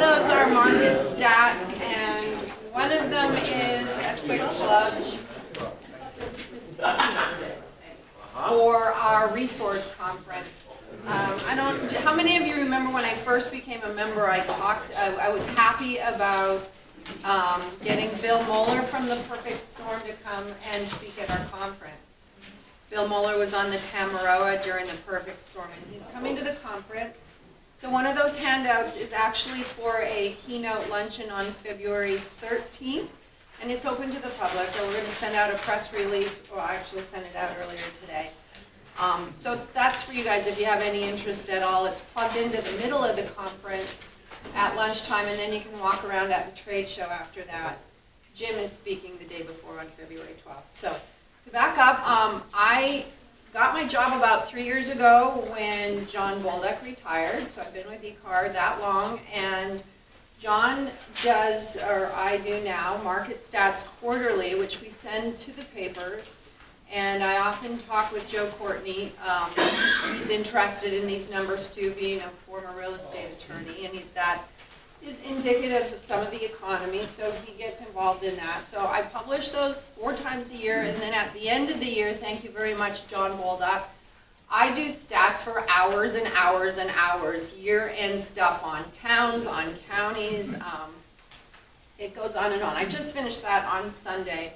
those are market stats, and one of them is a quick plug for our resource conference. How many of you remember when I first became a member, I was happy about getting Bill Moeller from the Perfect Storm to come and speak at our conference. Bill Moeller was on the Tamaroa during the Perfect Storm, and he's coming to the conference. So one of those handouts is actually for a keynote luncheon on February 13th, and it's open to the public. So we're going to send out a press release, or I actually sent it out earlier today. So that's for you guys if you have any interest at all. It's plugged into the middle of the conference at lunchtime, and then you can walk around at the trade show after that. Jim is speaking the day before on February 12th. So to back up, I got my job about 3 years ago when John Bolduc retired, so I've been with ECAR that long, and John does, or I do now, market stats quarterly, which we send to the papers, and I often talk with Joe Courtney. He's interested in these numbers too, being a former real estate attorney, and that is indicative of some of the economy, so he gets involved in that. So I publish those 4 times a year, and then at the end of the year, thank you very much, John Bolduc, I do stats for hours and hours and hours, year-end stuff on towns, on counties. It goes on and on. I just finished that on Sunday.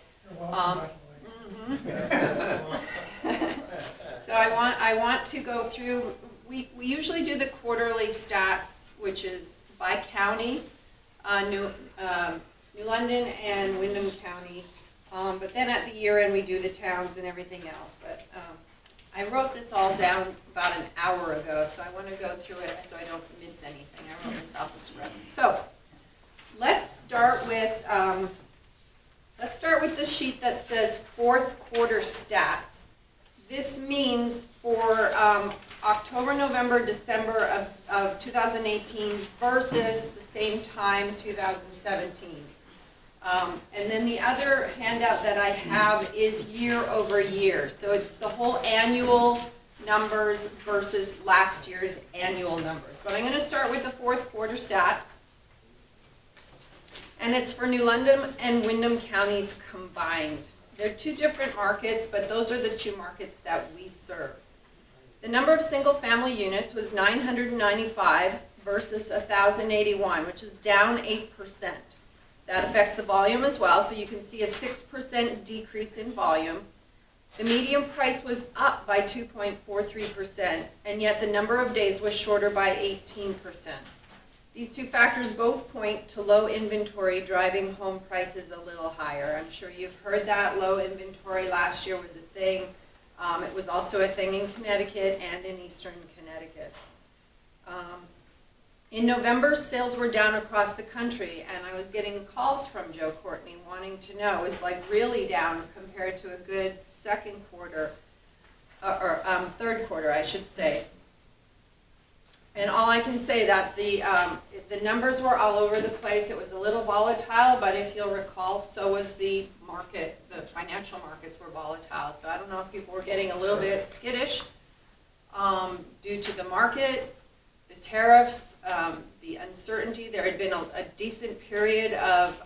So I want to go through, we usually do the quarterly stats, which is by county, New London and Windham County, but then at the year end we do the towns and everything else. But I wrote this all down about an hour ago, so I want to go through it so I don't miss anything. I wrote this off the script. So let's start with the sheet that says fourth quarter stats. This means for October, November, December of 2018 versus the same time 2017. And then the other handout that I have is year over year. So it's the whole annual numbers versus last year's annual numbers. But I'm going to start with the fourth quarter stats. And it's for New London and Windham counties combined. They're 2 different markets, but those are the 2 markets that we serve. The number of single-family units was 995 versus 1,081, which is down 8%. That affects the volume as well, so you can see a 6% decrease in volume. The median price was up by 2.43%, and yet the number of days was shorter by 18%. These 2 factors both point to low inventory driving home prices a little higher. I'm sure you've heard that. Low inventory last year was a thing. It was also a thing in Connecticut and in Eastern Connecticut. In November, sales were down across the country, and I was getting calls from Joe Courtney wanting to know. It was like really down compared to a good second quarter, or third quarter, I should say. And all I can say that the numbers were all over the place. It was a little volatile, but if you'll recall, so was the market. The financial markets were volatile. So I don't know if people were getting a little bit skittish due to the market, the tariffs, the uncertainty. There had been a decent period of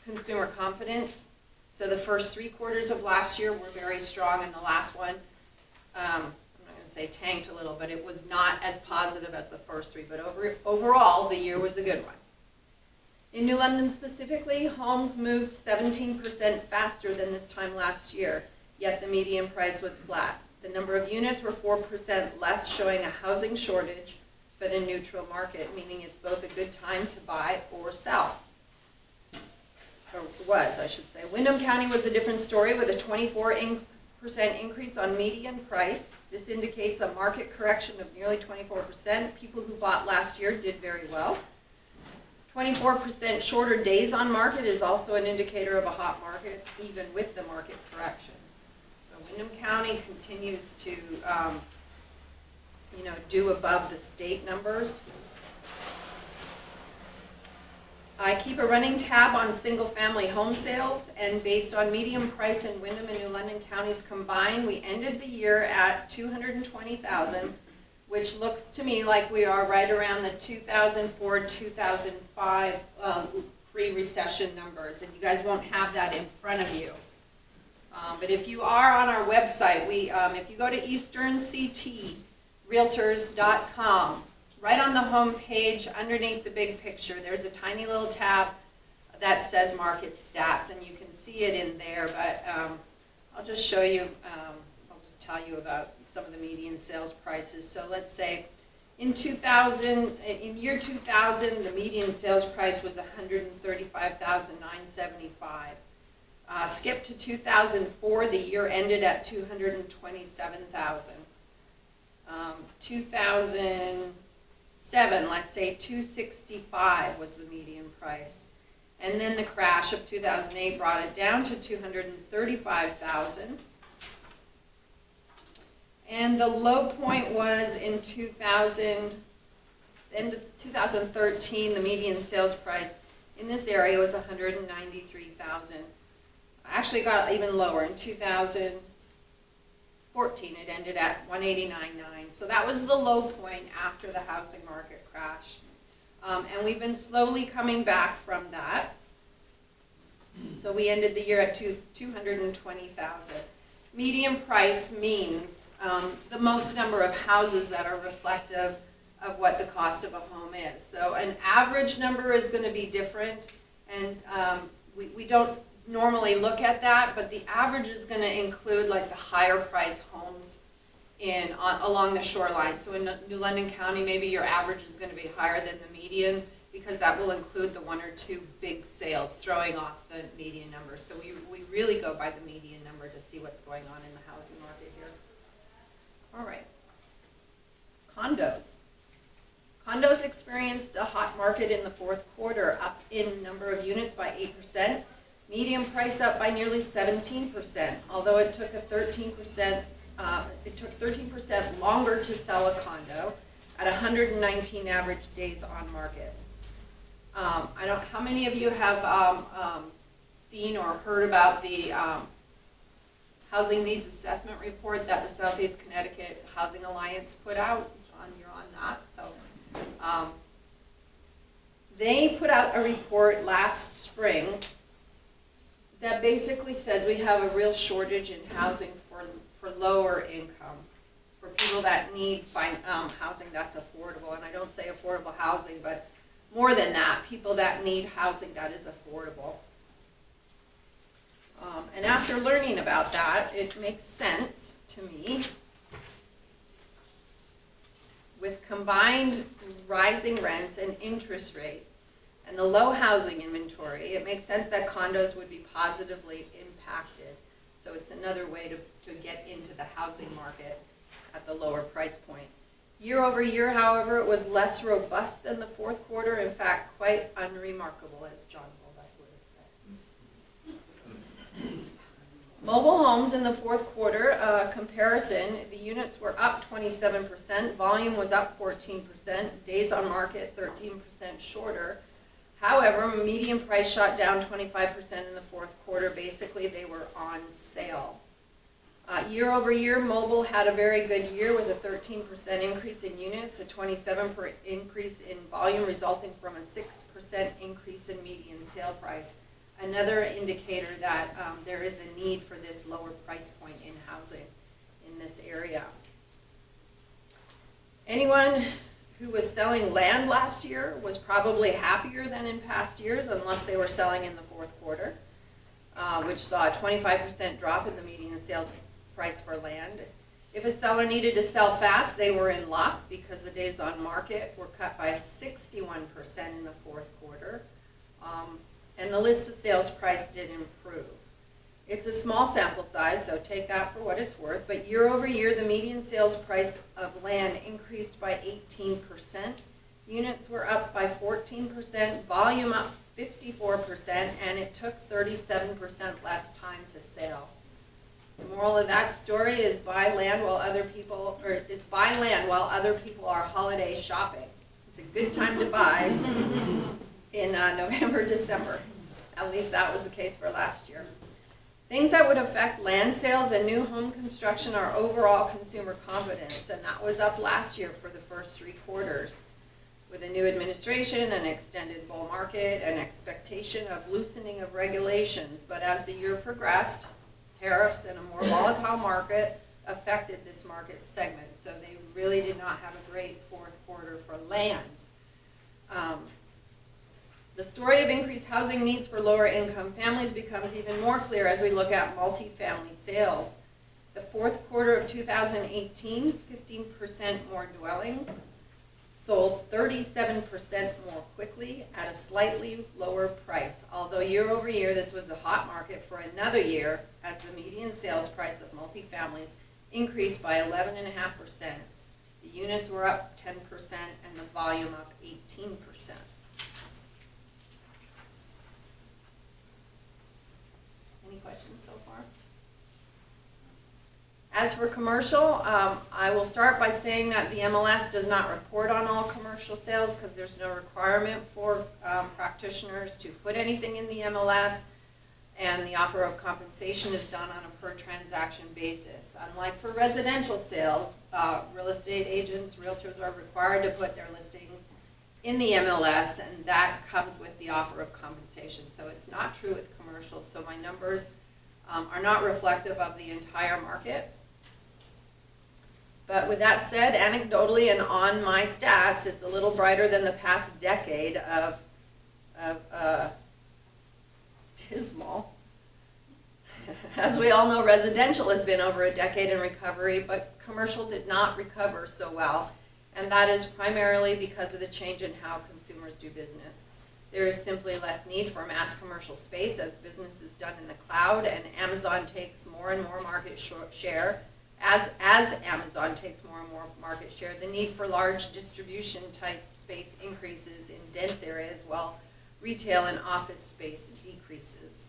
consumer confidence. So the first 3 quarters of last year were very strong, and the last one, say tanked a little, but it was not as positive as the first 3, but overall the year was a good one. In New London specifically, homes moved 17% faster than this time last year, yet the median price was flat. The number of units were 4% less, showing a housing shortage, but a neutral market, meaning it's both a good time to buy or sell. Or was, I should say. Windham County was a different story with a 24% increase on median price. This indicates a market correction of nearly 24%. People who bought last year did very well. 24% shorter days on market is also an indicator of a hot market, even with the market corrections. So Windham County continues to, do above the state numbers. I keep a running tab on single-family home sales, and based on median price in Windham and New London counties combined, we ended the year at $220,000, which looks to me like we are right around the 2004-2005 pre-recession numbers, and you guys won't have that in front of you. But if you are on our website, if you go to easternctrealtors.com, right on the home page, underneath the big picture, there's a tiny little tab that says market stats, and you can see it in there, but I'll just show you, I'll just tell you about some of the median sales prices. So let's say in year 2000, the median sales price was $135,975. Skip to 2004, the year ended at $227,000. 2007, let's say $265 was the median price. And then the crash of 2008 brought it down to $235,000. And the low point was in 2013, the median sales price in this area was $193,000. Actually got even lower. In 2014, it ended at $189,900. So that was the low point after the housing market crash. And we've been slowly coming back from that. So we ended the year at $220,000. Median price means the most number of houses that are reflective of what the cost of a home is. So an average number is going to be different, and we don't normally look at that, but the average is going to include like the higher price homes along the shoreline. So in New London County, maybe your average is going to be higher than the median, because that will include the one or two big sales throwing off the median number. So we really go by the median number to see what's going on in the housing market here. All right. Condos. Condos experienced a hot market in the fourth quarter, up in number of units by 8%. Median price up by nearly 17%, although it took 13% longer to sell a condo at 119 average days on market. How many of you have seen or heard about the Housing Needs Assessment Report that the Southeast Connecticut Housing Alliance put out? John, you're on that. So they put out a report last spring that basically says we have a real shortage in housing for lower income, for people that need housing that's affordable. And I don't say affordable housing, but more than that, people that need housing that is affordable. And after learning about that, it makes sense to me, with combined rising rents and interest rates and the low housing inventory, it makes sense that condos would be positively impacted. So it's another way to get into the housing market at the lower price point. Year over year, however, it was less robust than the fourth quarter. In fact, quite unremarkable, as John Bolduc would have said. Mobile homes in the fourth quarter comparison, the units were up 27%, volume was up 14%, days on market 13% shorter. However, median price shot down 25% in the fourth quarter. Basically, they were on sale. Year over year, mobile had a very good year with a 13% increase in units, a 27% increase in volume, resulting from a 6% increase in median sale price. Another indicator that there is a need for this lower price point in housing in this area. Anyone who was selling land last year was probably happier than in past years, unless they were selling in the fourth quarter, which saw a 25% drop in the median sales price for land. If a seller needed to sell fast, they were in luck, because the days on market were cut by 61% in the fourth quarter, and the listed sales price did improve. It's a small sample size, so take that for what it's worth, but year over year, the median sales price of land increased by 18%. Units were up by 14%, volume up 54%, and it took 37% less time to sell. The moral of that story is buy land while other people are holiday shopping. It's a good time to buy in November, December. At least that was the case for last year. Things that would affect land sales and new home construction are overall consumer confidence, and that was up last year for the first 3 quarters. With a new administration, an extended bull market, an expectation of loosening of regulations, but as the year progressed, tariffs and a more volatile market affected this market segment, so they really did not have a great 4th quarter for land. The story of increased housing needs for lower income families becomes even more clear as we look at multifamily sales. The 4th quarter of 2018, 15% more dwellings, sold 37% more quickly at a slightly lower price. Although year over year this was a hot market for another year as the median sales price of multifamilies increased by 11.5%. The units were up 10% and the volume up 18%. Any questions so far? As for commercial, I will start by saying that the MLS does not report on all commercial sales because there's no requirement for practitioners to put anything in the MLS, and the offer of compensation is done on a per transaction basis. Unlike for residential sales, real estate agents, realtors are required to put their listings in the MLS, and that comes with the offer of compensation. So it's not true with commercial, so my numbers are not reflective of the entire market. But with that said, anecdotally and on my stats, it's a little brighter than the past decade of dismal. As we all know, residential has been over a decade in recovery, but commercial did not recover so well, and that is primarily because of the change in how consumers do business. There is simply less need for mass commercial space as business is done in the cloud, and Amazon takes more and more market share. As Amazon takes more and more market share, the need for large distribution type space increases in dense areas while retail and office space decreases.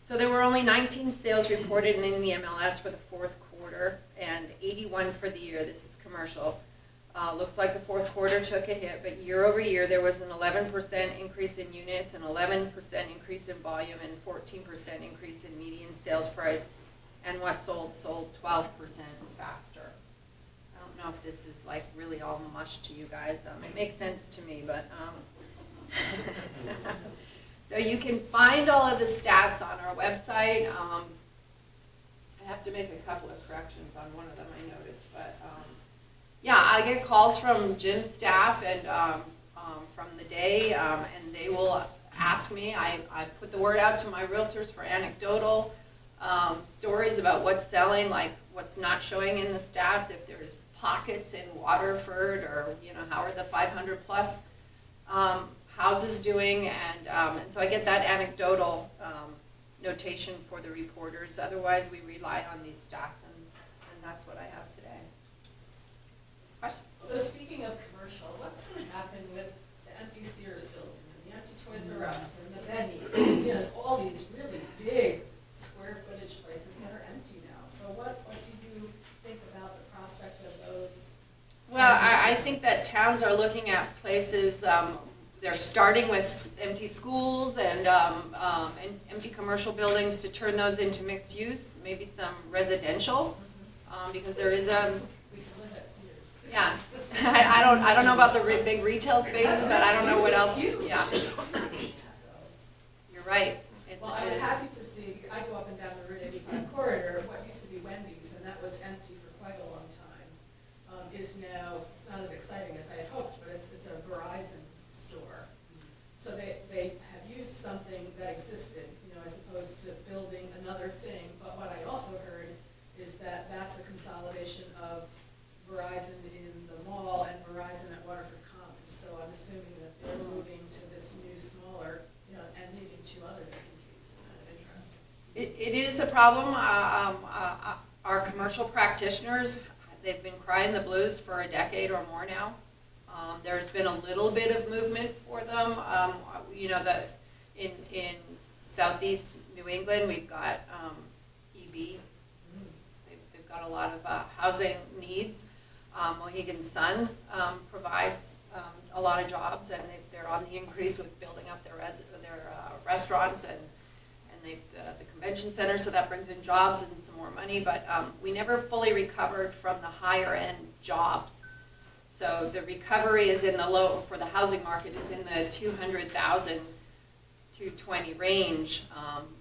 So there were only 19 sales reported in the MLS for the 4th quarter and 81 for the year. This is commercial. Looks like the 4th quarter took a hit, but year over year there was an 11% increase in units, an 11% increase in volume, and 14% increase in median sales price. And what sold 12% faster. I don't know if this is like really all mush to you guys. It makes sense to me, but so you can find all of the stats on our website. I have to make a couple of corrections on one of them I noticed, but yeah, I get calls from Jim's staff and from the day, and they will ask me. I put the word out to my realtors for anecdotal stories about what's selling, like what's not showing in the stats, if there's pockets in Waterford, or how are the 500 plus houses doing, and so I get that anecdotal notation for the reporters. Otherwise we rely on these stats, and that's what I have today. Questions? So speaking of commercial, what's going to happen with the empty Sears building and the empty Toys R Us and the Benny's? There's all these really big square footage places that are empty now. So what do you think about the prospect of those? Well, I think that towns are looking at places, they're starting with empty schools and empty commercial buildings to turn those into mixed use, maybe some residential, because there is a... We can live at Sears. Yeah, I don't know about the big retail spaces, but I don't know what else. Huge. Yeah, you're right. Well, I was happy to see, I go up and down the Route 85 corridor, what used to be Wendy's, and that was empty for quite a long time, is now, it's not as exciting as I had hoped, but it's a Verizon store. So they have used something that existed, as opposed to building another thing. But what I also heard is that that's a consolidation of Verizon in the mall and Verizon at Waterford Commons. So I'm assuming that they're moving to this new, smaller, and leaving 2 other vacancies. It's kind of interesting. It is a problem. Our commercial practitioners, they've been crying the blues for a decade or more now. There's been a little bit of movement for them. In southeast New England, we've got EB. They've got a lot of housing needs. Mohegan Sun provides a lot of jobs, and they're on the increase with building up their restaurants and they, the convention center, so that brings in jobs and some more money, but we never fully recovered from the higher end jobs. So the recovery is in the low, for the housing market, is in the 200,000 to 20 range,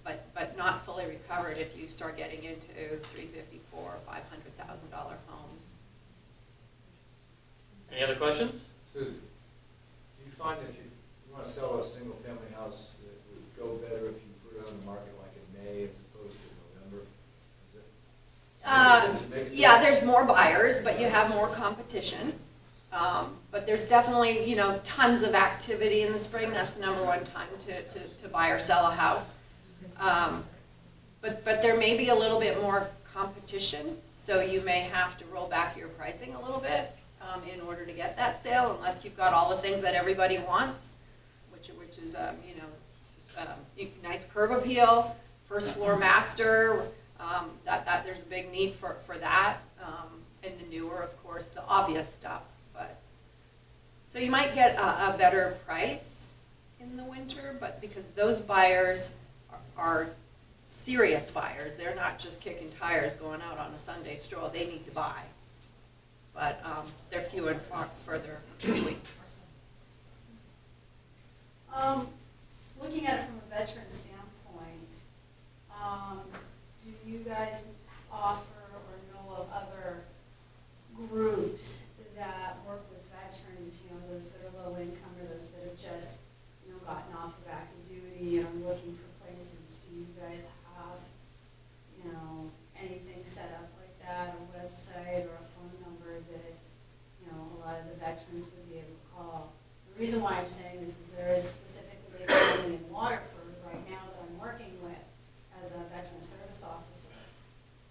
but not fully recovered if you start getting into $354,000 or $500,000 homes. Any other questions? Susan, do you find that you want to sell a single-family house that would go better if you put it on the market like in May as opposed to November? Does it make a Yeah, difference? there's more buyers, but you have more competition. But there's definitely, you know, tons of activity in the spring. That's the #1 time to buy or sell a house. But there may be a little bit more competition, so you may have to roll back your pricing a little bit in order to get that sale, unless you've got all the things that everybody wants, which is, you know, nice curb appeal, first floor master, that there's a big need for that, and the newer, of course, the obvious stuff. But so you might get a better price in the winter, but because those buyers are serious buyers, they're not just kicking tires going out on a Sunday stroll. They need to buy, but they're few and far further between. Looking at it from a veteran standpoint, do you guys offer or know of other groups that work with veterans, you know, those that are low income or those that have just, you know, gotten off of active duty and are looking for places? Do you guys have, you know, anything set up like that, a website or a phone number that, you know, a lot of the veterans would be able to call? The reason why I'm saying this is there is specifically a family in Waterford right now that I'm working with as a veteran service officer,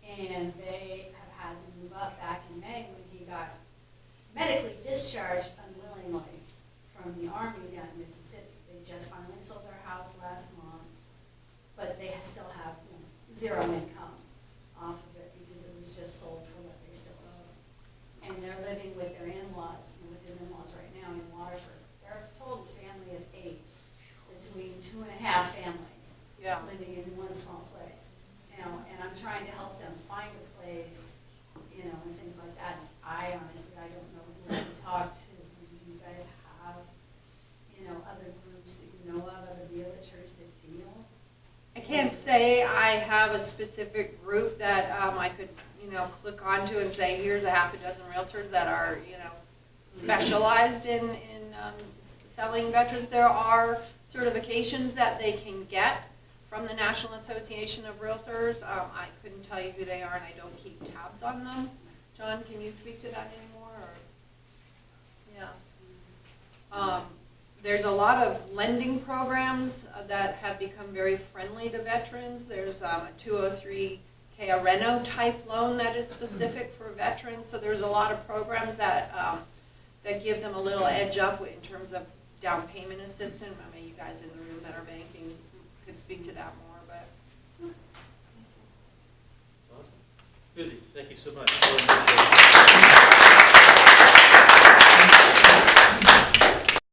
and they have had to move up back in May when he got medically discharged unwillingly from the Army down in Mississippi. They just finally sold their house last month, but they still have, you know, zero income off of it because it was just sold for what they still owe. And they're living with their in-laws, you know, with his in-laws right now in Waterford. They're a total family of 8, between 2.5 families living in one small place. You know, and I'm trying to help them find a place, you know, and things like that. I honestly, I don't know who to talk to. Do you guys have, you know, other groups that you know of, other realtors that deal? I can't say I have a specific group that I could, you know, click onto and say, here's a half a dozen realtors that are, you know, specialized in selling veterans. There are certifications that they can get from the National Association of Realtors. I couldn't tell you who they are, and I don't keep tabs on them. John, can you speak to that anymore? Or? Yeah. There's a lot of lending programs that have become very friendly to veterans. There's a 203K, a Reno type loan that is specific for veterans. So there's a lot of programs that that give them a little edge up in terms of down payment assistance. I mean, you guys in the room that are banking could speak to that more, but. Awesome. Susie, thank you so much.